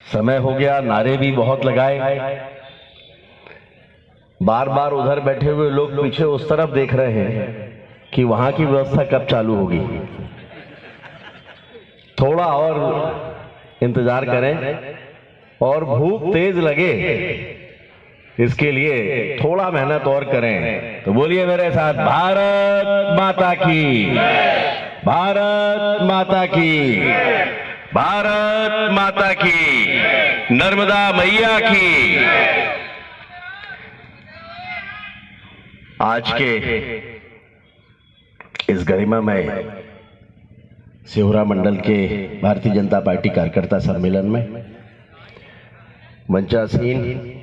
समय हो गया, नारे भी बहुत लगाए, बार बार उधर बैठे हुए लोग पीछे उस तरफ देख रहे हैं कि वहां की व्यवस्था कब चालू होगी। थोड़ा और इंतजार करें और भूख तेज लगे इसके लिए थोड़ा मेहनत और करें। तो बोलिए मेरे साथ, भारत माता की, भारत माता की, भारत माता की, नर्मदा मैया की। आज के इस गरिमामय सिहोरा मंडल के भारतीय जनता पार्टी कार्यकर्ता सम्मेलन में मंचासीन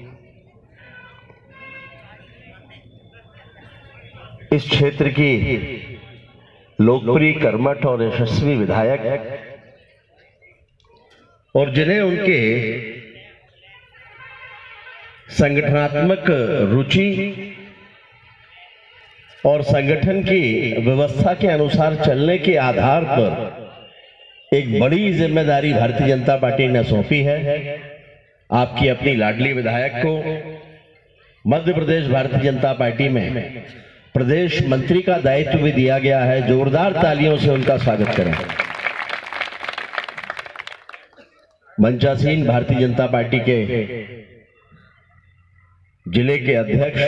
इस क्षेत्र की लोकप्रिय, कर्मठ और यशस्वी विधायक और जिन्हें उनके संगठनात्मक रुचि और संगठन की व्यवस्था के अनुसार चलने के आधार पर एक बड़ी जिम्मेदारी भारतीय जनता पार्टी ने सौंपी है। आपकी अपनी लाडली विधायक को मध्य प्रदेश भारतीय जनता पार्टी में प्रदेश मंत्री का दायित्व भी दिया गया है। जोरदार तालियों से उनका स्वागत करें। मंचासीन भारतीय जनता पार्टी के जिले के अध्यक्ष,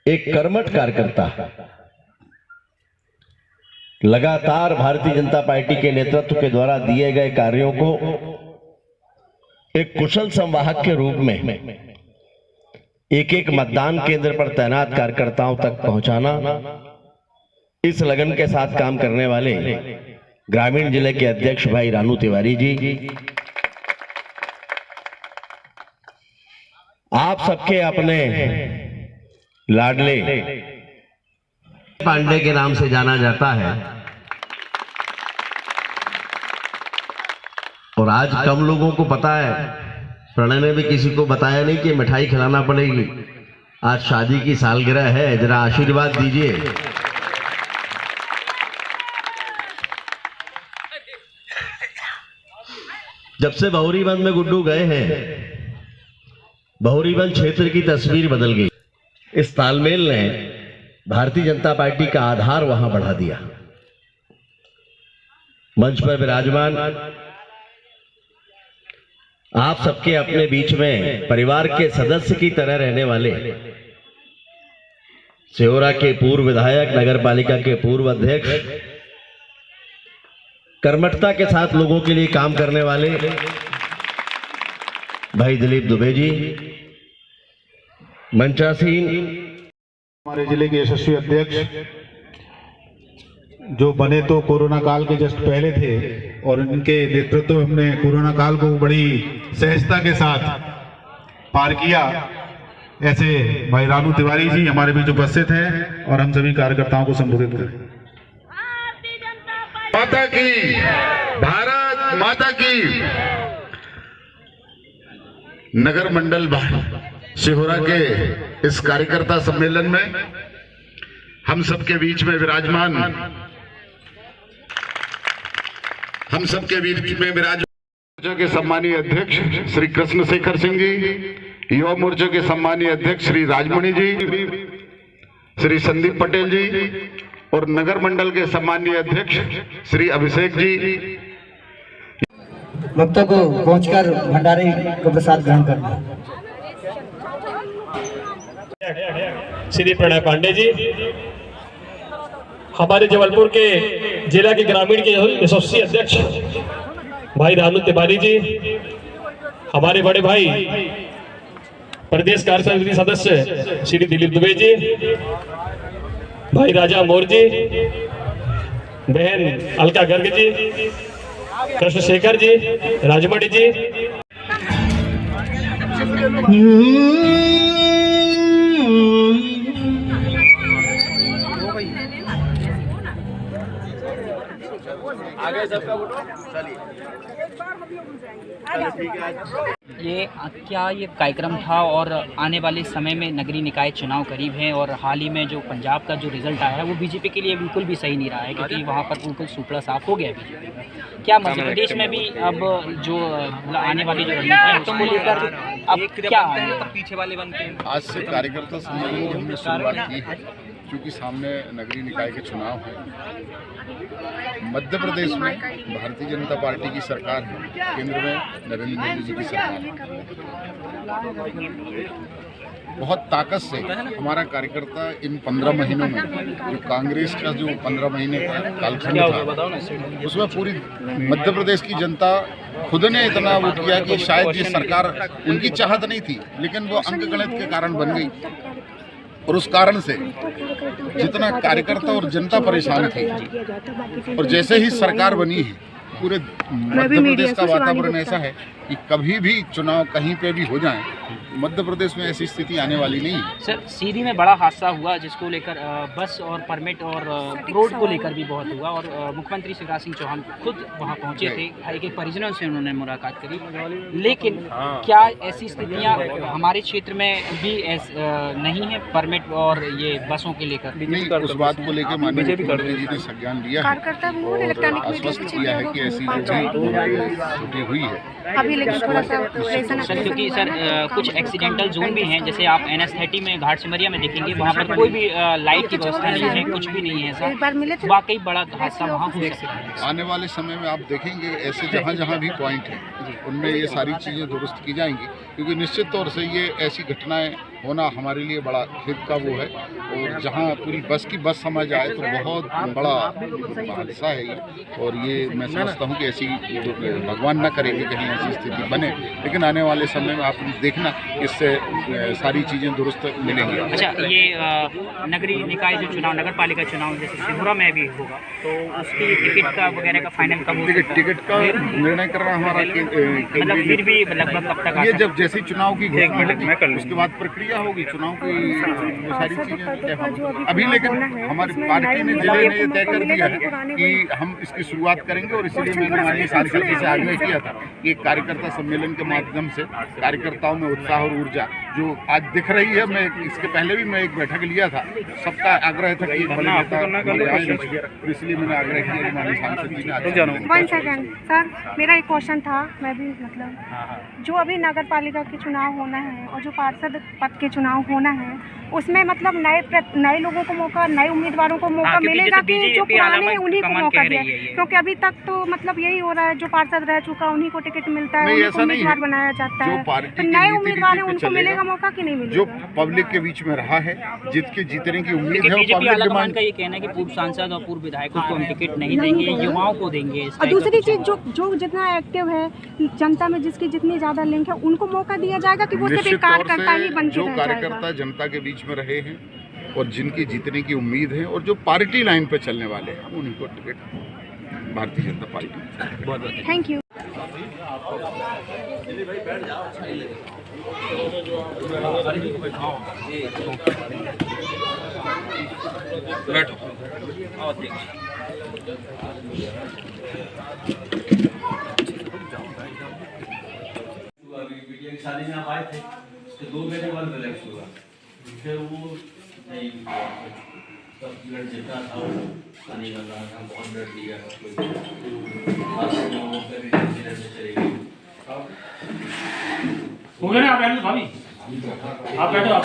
एक कर्मठ कार्यकर्ता, लगातार भारतीय जनता पार्टी के नेतृत्व के द्वारा दिए गए कार्यों को एक कुशल संवाहक के रूप में एक एक मतदान केंद्र पर तैनात कार्यकर्ताओं तक पहुंचाना, इस लगन के साथ काम करने वाले ग्रामीण जिले के अध्यक्ष भाई रानू तिवारी जी, आप सबके अपने लाडले पांडे के नाम से जाना जाता है। और आज कम लोगों को पता है, प्रणय ने भी किसी को बताया नहीं कि मिठाई खिलाना पड़ेगी। आज शादी की सालगिरह है, जरा आशीर्वाद दीजिए। जब से बहुरीबंद में गुड्डू गए हैं, बहुरीबंद क्षेत्र की तस्वीर बदल गई। इस तालमेल ने भारतीय जनता पार्टी का आधार वहां बढ़ा दिया। मंच पर विराजमान आप सबके अपने बीच में परिवार के सदस्य की तरह रहने वाले सिहोरा के पूर्व विधायक, नगर पालिका के पूर्व अध्यक्ष, कर्मठता के साथ लोगों के लिए काम करने वाले भाई दिलीप दुबे जी, मंचासीन हमारे जिले के यशस्वी अध्यक्ष जो बने तो कोरोना काल के जस्ट पहले थे और इनके नेतृत्व में हमने कोरोना काल को बड़ी सहजता के साथ पार किया। ऐसे भाई रानू तिवारी जी हमारे बीच उपस्थित हैं और हम सभी कार्यकर्ताओं को संबोधित करें। माता की, भारत माता की। नगर मंडल सिहोरा के इस कार्यकर्ता सम्मेलन में हम सबके बीच में विराजमान मोर्चा के सम्मानीय अध्यक्ष श्री कृष्ण शेखर सिंह जी, युवा मोर्चा के सम्मानीय अध्यक्ष श्री राजमणि जी, श्री संदीप पटेल जी और नगर मंडल के सम्मानीय अध्यक्ष श्री अभिषेक जी। भक्तों को पहुंचकर भंडारे का प्रसाद ग्रहण करना। श्री प्रणय पांडे जी, हमारे जबलपुर के जिला के ग्रामीण के यशस्वी अध्यक्ष भाई रानू तिवारी जी, हमारे बड़े भाई प्रदेश कार्यसमिति सदस्य श्री दिलीप दुबे जी, भाई राजा मोर जी, बहन अलका गर्ग जी, कृष्ण शेखर जी, राजमणि जी। ये क्या ये कार्यक्रम था और आने वाले समय में नगरीय निकाय चुनाव करीब हैं और हाल ही में जो पंजाब का जो रिजल्ट आया है वो बीजेपी के लिए बिल्कुल भी सही नहीं रहा है, क्योंकि वहाँ पर बिल्कुल सुपड़ा साफ हो गया बीजेपी का। क्या मध्य प्रदेश में भी अब जो आने वाली जो रणनीति है उसको लेकर अब क्या पीछे वाले बनते हैं? आज से कार्यकर्ता सम्मेलन की हमने शुरुआत की है, क्योंकि सामने नगरीय निकाय के चुनाव है। मध्य प्रदेश में भारतीय जनता पार्टी की सरकार है, केंद्र में नरेंद्र मोदी जी की सरकार है। बहुत ताकत से हमारा कार्यकर्ता इन 15 महीनों में जो कांग्रेस का जो 15 महीने का कालखंड था उसमें पूरी मध्य प्रदेश की जनता खुद ने इतना वो किया कि शायद ये सरकार उनकी चाहत नहीं थी, लेकिन वो अंकगणित के कारण बन गई। और उस कारण से जितना कार्यकर्ता और जनता परेशान थी, और जैसे ही सरकार बनी है पूरे मध्य प्रदेश का वातावरण ऐसा है कि कभी भी चुनाव कहीं पे भी हो जाए, मध्य प्रदेश में ऐसी स्थिति आने वाली नहीं है। सर, सीधी में बड़ा हादसा हुआ जिसको लेकर बस और परमिट और रोड को लेकर भी बहुत हुआ, और मुख्यमंत्री शिवराज सिंह चौहान खुद वहां पहुंचे थे, एक एक परिजनों से उन्होंने मुलाकात करी। लेकिन क्या ऐसी स्थितियां हमारे क्षेत्र में भी नहीं है परमिट और ये बसों के लेकर? नहीं, उस बात को लेकर माननीय मुख्यमंत्री जी ने संज्ञान लिया है और आश्वस्त किया है कि ऐसी छुट्टी हुई है सर, क्योंकि सर कुछ एक्सीडेंटल जोन भी हैं, जैसे आप NH30 में घाट सिमरिया में देखेंगे, वहाँ पर कोई भी लाइट की व्यवस्था नहीं है, कुछ भी नहीं है सर। वाकई बड़ा हादसा वहाँ हो सकता है। आने वाले समय में आप देखेंगे ऐसे जहाँ जहाँ भी पॉइंट है उनमें ये सारी चीज़ें दुरुस्त की जाएंगी, क्योंकि निश्चित तौर से ये ऐसी घटनाएं होना हमारे लिए बड़ा खेद का वो है। और जहाँ पूरी बस समझ आए तो बहुत बड़ा हादसा है ये, और ये मैं समझता हूँ कि ऐसी भगवान न करे कि कहीं ऐसी स्थिति बने, लेकिन आने वाले समय में आप देखना इससे सारी चीज़ें दुरुस्त मिलेंगी। अच्छा, ये नगरीय निकाय जो चुनाव, नगर पालिका चुनाव जैसे सिहुरा में भी होगा, तो उसकी टिकट का वगैरह का फाइनल कब होगा? टिकट का निर्णय करना हमारा मतलब फिर भी लगभग कब तक? ये जब जैसी चुनाव की उसके बाद प्रक्रिया होगी चुनाव की, वो सारी चीजें अभी, लेकिन हमारी पार्टी ने जिले ने ये तय कर दिया है कि हम इसकी शुरुआत करेंगे, और इसीलिए मैंने हमारी सांसद से आग्रह किया था कि एक कार्यकर्ता सम्मेलन के माध्यम से कार्यकर्ताओं में उत्साह और ऊर्जा जो आज दिख रही है, मैं इसके पहले भी मैं एक बैठक लिया था, सबका आग्रह था कि इसलिए मैंने आग्रह किया कि हमारी सांसद जी ने। 1 सेकंड सर, मेरा एक क्वेश्चन था, मैं भी मतलब जो अभी नगर पालिका के चुनाव होना है और जो पार्षद पद के चुनाव होना है, उसमें मतलब नए लोगों को मौका, नए उम्मीदवारों को मौका मिलेगा कि जो पुराने हैं उन्हीं को मौका दिया? क्योंकि अभी तक तो मतलब यही हो रहा है, जो पार्षद रह चुका उन्हीं को टिकट मिलता है, उन्हीं को उम्मीदवार बनाया जाता है। तो नए उम्मीदवार हैं, उनको मिलेगा मौका कि नहीं मिलेगा? जो पब्लिक के बीच में रहा है, जिसके जीतने की उम्मीद है, बीजेपी आलाकमान का ये कहना है कि पूर्व सांसद और पूर्व विधायकों को हम टिकट नहीं देंगे, युवाओं को देंगे। और दूसरी चीज, जो जितना एक्टिव है जनता में, जिसकी जितनी ज्यादा लिंक है, उनको मौका दिया जाएगा कि वो सिर्फ एक कार्यकर्ता ही बन के जो कार्यकर्ता जनता के बीच में रहे हैं और जिनकी जीतने की उम्मीद है और जो पार्टी लाइन पे चलने वाले हैं, उन्हीं को टिकट भारतीय जनता पार्टी। बहुत थैंक यू। शादी में आप आए थे, तो 2 महीने बाद रिलैक्स हुआ, फिर वो नहीं तब ब्लड जितना था वो पानी लग रहा था, बहुत ब्लड दिया चले गई। आप बैठो भाभी, आप बैठो आप।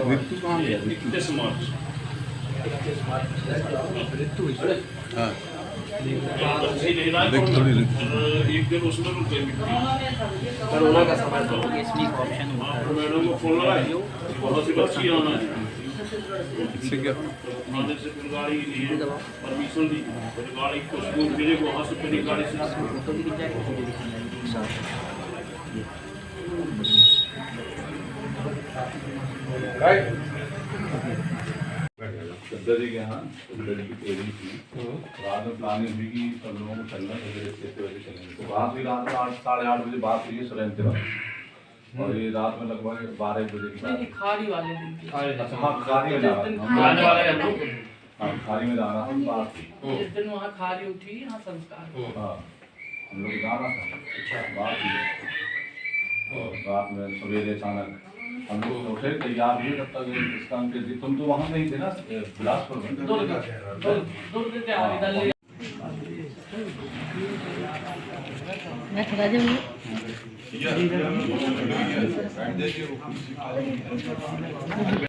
ऋतु कहाँ है? एक दिन उसमें रुक गई कोरोना का समय था, मैडम को फोन लगाया, बहुत सी बच्ची आना है, आने से फिर गाड़ी लिए परमिशन दी, गाड़ी को स्कूल भेजे, वहाँ से फिर गाड़ी से दर्जे के यहाँ दर्जे की ट्रेनिंग थी। रात में प्लानिंग हुई कि सब लोगों को चलना है, 6 बजे चलेंगे। तो बात हुई रात में 8 साढ़े 8 बजे बात हुई है सुरेंद्र और ये रात में लगभग 12 बजे की बात। खारी वाले दिन की। अच्छा हाँ, खारी में जाना हाँ, खारी में जाना था बात थी। जिस दिन वहाँ खारी उठी यहाँ संस्कार। हाँ, हम लोग जाना था। अच्छा बात हुई और रात में सवेरे अचानक हम लोग उठे तैयार हुए, तब तक इस काम के लिए तुम तो वहाँ नहीं थे ना बिलासपुर में।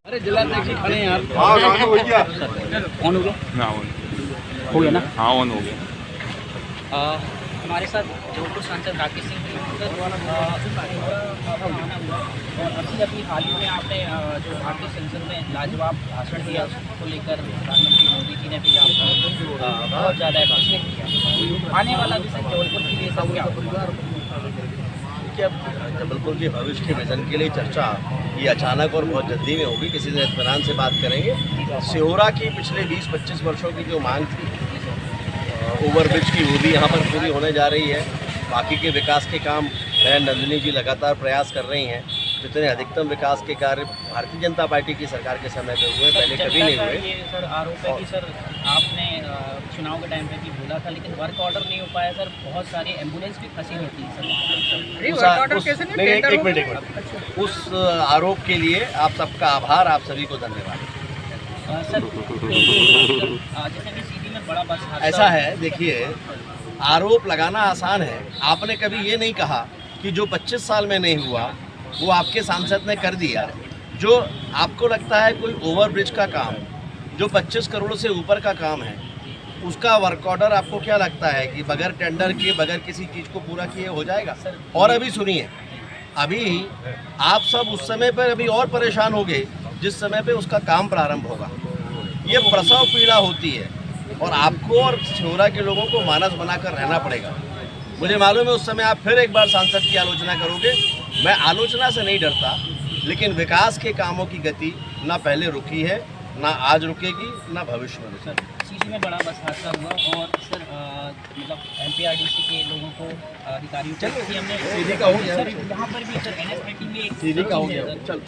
अरे जिलाध्यक्ष जी खड़े हैं यार। हाँ रानू भैया ऑन हो गया ना हो गया ना। हाँ ऑन हो गया। हमारे साथ जोधपुर सांसद राकेश सिंह जी और अभी हाल ही में आपने जो भारतीय संसद में लाजवाब भाषण दिया उसको लेकर प्रधानमंत्री मोदी जी ने भी आपको बहुत ज़्यादा अप्रिशिएट किया। आने वाला विषय जबलपुर के लिए सब क्या होगा? देखिए, अब जबलपुर के भविष्य के विजन के लिए चर्चा ये अचानक और बहुत जल्दी में होगी। किसी दिन इत्मीनान से बात करेंगे। सिहोरा की पिछले 20-25 वर्षों की जो मांग थी ओवरब्रिज की, वो भी यहाँ पर पूरी होने जा रही है। बाकी के विकास के काम नंदिनी जी लगातार प्रयास कर रही हैं। जितने अधिकतम विकास के कार्य भारतीय जनता पार्टी की सरकार के समय पे हुए, पहले कभी नहीं हुए। ये सर आरोप है कि सर आपने चुनाव के टाइम पे भी बोला था, लेकिन वर्क ऑर्डर नहीं हो पाया सर। बहुत सारी एम्बुलेंस भी फंसी रहती है सर। एक मिनट उस आरोप के लिए आप सबका आभार, आप सभी को धन्यवाद। सर जैसे कि सीधी में बड़ा बस हादसा ऐसा है, देखिए, आरोप लगाना आसान है। आपने कभी ये नहीं कहा कि जो 25 साल में नहीं हुआ वो आपके सांसद ने कर दिया। जो आपको लगता है कोई ओवरब्रिज का काम जो 25 करोड़ से ऊपर का काम है, उसका वर्क ऑर्डर आपको क्या लगता है कि बगैर टेंडर के, बगैर किसी चीज़ को पूरा किए हो जाएगा? और अभी सुनिए, अभी आप सब उस समय पर अभी और परेशान हो गए जिस समय पे उसका काम प्रारंभ होगा। ये प्रसव पीड़ा होती है और आपको और सिहोरा के लोगों को मानस बनाकर रहना पड़ेगा। मुझे मालूम है उस समय आप फिर एक बार सांसद की आलोचना करोगे। मैं आलोचना से नहीं डरता, लेकिन विकास के कामों की गति ना पहले रुकी है, ना आज रुकेगी, ना भविष्य में रुकेगी। सर सीधी में बड़ा बस हादसा हुआ और सर मतलब MPRDC के लोगों को अधिकारियों को हमने सीधी का हो गया सर यहाँ पर भी सर NSPT में सीधी का हो गया। चल